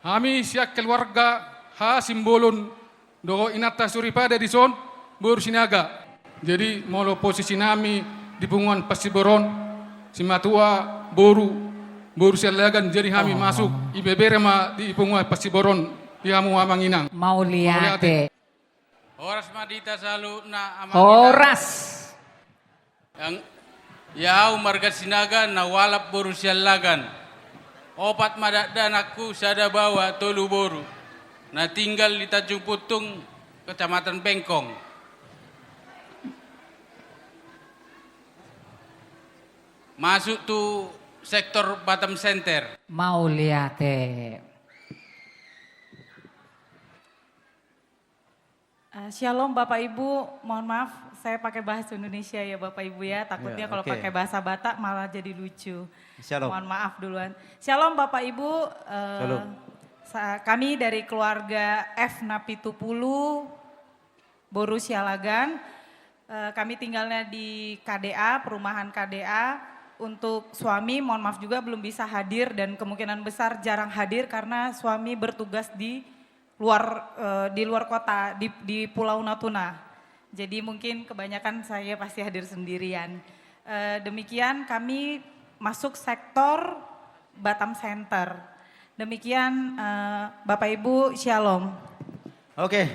Kami siak keluarga ha simbolon do inata suripada di son bersinaga. Jadi molo posisi nami di punguan Pasiboron, Simatua, Boru sialagan jadi kami masuk ibebere ma di punguan Pasiboron di hamu amanginang. Mau liate. Horas madita selalu na amang Horas. yang yau marga sinaga na walap boru sialagan. Opat madakdan aku sada bawa tolu boru. Na tinggal di Tanjung Putung, Kecamatan Bengkong. Masuk tu sektor Batam Center. Mau liate. Shalom Bapak Ibu, mohon maaf saya pakai bahasa Indonesia ya Bapak Ibu ya. Takutnya kalau pakai bahasa Batak malah jadi lucu. Shalom. Mohon maaf duluan. Shalom Bapak Ibu. Shalom. Kami dari keluarga F Napitupulu, Boru Sialagan. Kami tinggalnya di KDA, perumahan KDA. Untuk suami mohon maaf juga belum bisa hadir dan kemungkinan besar jarang hadir karena suami bertugas di luar kota di Pulau Natuna. Jadi mungkin kebanyakan saya pasti hadir sendirian. Demikian kami masuk sektor Batam Center. Demikian Bapak Ibu, Shalom. Oke,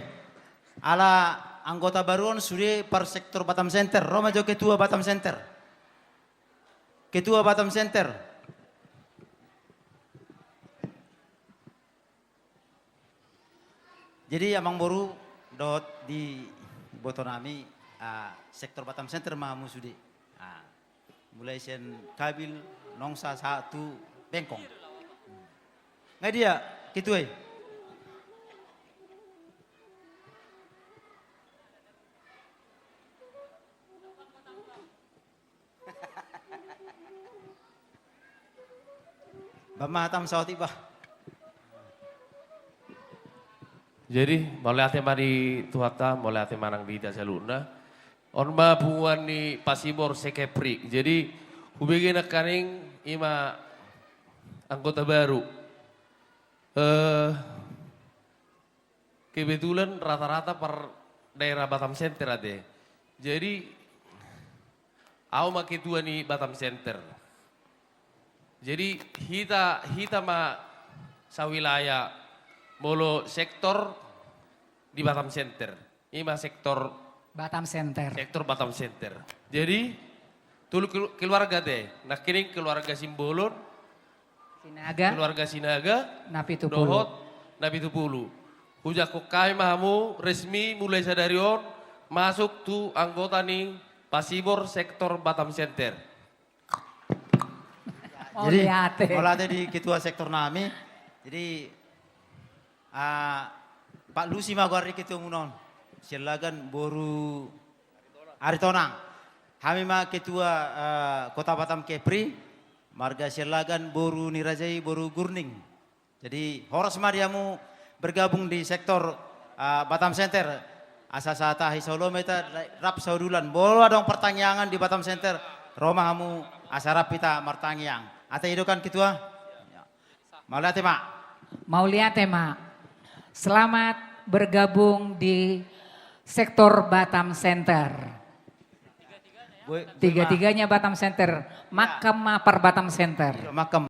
ala anggota baruan sudah per sektor Batam Center. Roma jo ketua Batam Center. Ketua Batam Center. Jadi amang boru dot di botonami sektor Batam Center mahamu sudi. Mulai sen kabil nongsa satu bengkong. Nggak dia ketua. Bamatam sawat ibah. Jadi mulai ate mari tuata mulai ate manang bida saluna. Orma buan ni Pasibor sekeprik. Jadi hubungi nak kaning ima anggota baru. Kebetulan rata-rata per daerah Batam Center ada. Jadi aku makitua ni Batam Center. Jadi kita ma sa wilayah molo sektor di Batam Center. Ima sektor Batam Center. Sektor Batam Center. Jadi tulu keluarga deh. Nah kini keluarga Simbolon, Sinaga. keluarga Sinaga, Napitupulu. Dohot, Napitupulu. Hujak kami mahamu resmi mulai sadarion masuk tu anggota nih Pasibor sektor Batam Center. Jadi liate. mulai di ketua sektor nami. Jadi Pak Lusi magari ketua munon. Silagan boru Aritonang. Kami ma ketua Kota Batam Kepri. Marga silagan boru Nirajai boru Gurning. Jadi horas mariamu bergabung di sektor Batam Center. Asasata hisolometa rap saudulan. Boleh dong pertanyaan di Batam Center. Roma kamu asarap kita martangiang. Ate itu kan ketua. Mau lihat Mak? Mau lihat Mak. Selamat bergabung di sektor Batam Center. Tiga-tiganya Batam Center. Makam Mapar Batam Center. Makam